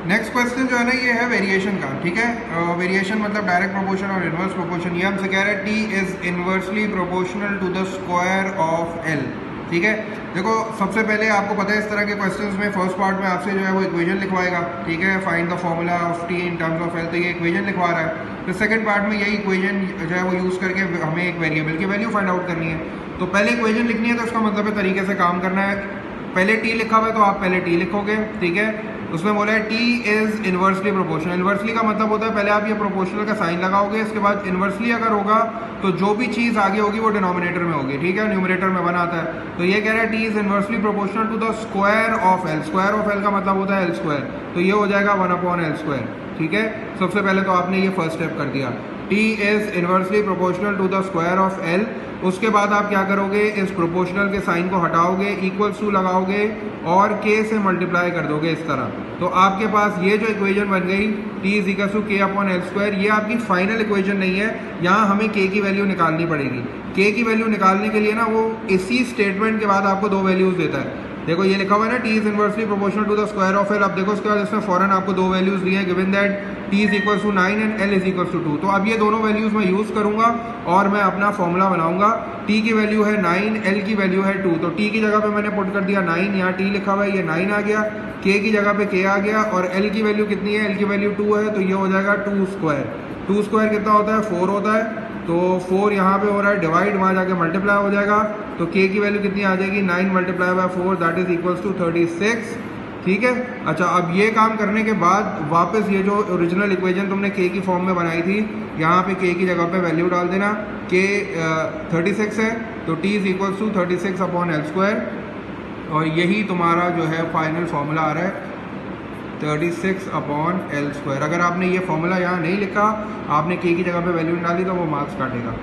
Next question जो है ना ये है वेरिएशन का, ठीक है। वेरिएशन मतलब डायरेक्ट प्रोपोर्शन और इनवर्स प्रोपोर्शन। ये हमसे कह रहे हैं T is inversely proportional to the square of L, ठीक है। देखो सबसे पहले आपको पता है इस तरह के क्वेश्चंस में फर्स्ट पार्ट में आपसे जो है वो इक्वेशन लिखवाएगा, ठीक है, find the formula of T in terms of L, तो ये इक्वेशन लिखवा रहा है। तो सेकंड पार्ट में यही इक्वेशन जो है वो यूज़ करके हमें एक वेरिएबल की वैल्यू फाइंड आउट करनी है। तो पहले इक्वेशन लिखनी है, तो इसका मतलब है तरीके से काम करना है। पहले टी लिखा हुआ है तो आप पहले टी लिखोगे, ठीक है। उसमें बोला है T is inversely proportional. Inversely का मतलब होता है पहले आप ये प्रोपोर्शनल का साइन लगाओगे, इसके बाद इनवर्सली अगर होगा तो जो भी चीज़ आगे होगी वो डिनोमिनेटर में होगी, ठीक है, न्यूमरेटर में बना आता है। तो ये कह रहा है T is inversely proportional to the square of L. Square of L का मतलब होता है एल स्क्वायर, तो ये हो जाएगा 1/L स्क्वायर, ठीक है। सबसे पहले तो आपने ये फर्स्ट स्टेप कर दिया, T is inversely proportional to the square of L. उसके बाद आप क्या करोगे, इस प्रोपोर्शनल के साइन को हटाओगे, इक्वल्स टू लगाओगे और k से मल्टीप्लाई कर दोगे इस तरह। तो आपके पास ये जो इक्वेशन बन गई t is equal to k/L square, ये आपकी फाइनल इक्वेशन नहीं है, यहाँ हमें k की वैल्यू निकालनी पड़ेगी। k की वैल्यू निकालने के लिए ना वो इसी स्टेटमेंट के बाद आपको दो वैल्यूज देता है। देखो ये लिखा हुआ है ना T is inversely proportional to the square of L. अब देखो उसके बाद इसमें फॉरन आपको दो वैल्यूज दी है, given that T is equal to 9 and L is equal to 2। तो अब ये दोनों वैल्यूज मैं यूज करूंगा और मैं अपना फॉर्मूला बनाऊंगा। टी की वैल्यू है 9, एल की वैल्यू है 2। तो टी की जगह पे मैंने पुट कर दिया 9, यहाँ टी लिखा हुआ है, ये 9 आ गया। के की जगह पे के आ गया और एल की वैल्यू कितनी है, एल की वैल्यू 2 है, तो ये हो जाएगा 2 स्क्वायर। 2 स्क्वायर कितना होता है, 4 होता है। तो 4 यहाँ पे हो रहा है डिवाइड, वहाँ जाके मल्टीप्लाई हो जाएगा। तो k की वैल्यू कितनी आ जाएगी, 9 multiply by 4 that is equals to 36, ठीक है। अच्छा अब ये काम करने के बाद वापस ये जो ओरिजिनल इक्वेशन तुमने k की फॉर्म में बनाई थी, यहाँ पे k की जगह पे वैल्यू डाल देना। k 36 है तो t is equals to 36/L square, और यही तुम्हारा जो है फाइनल फॉर्मूला आ रहा है 36/L स्क्वायर। अगर आपने ये फॉर्मूला यहाँ नहीं लिखा, आपने k की जगह पे वैल्यू डाली तो वो मार्क्स काटेगा।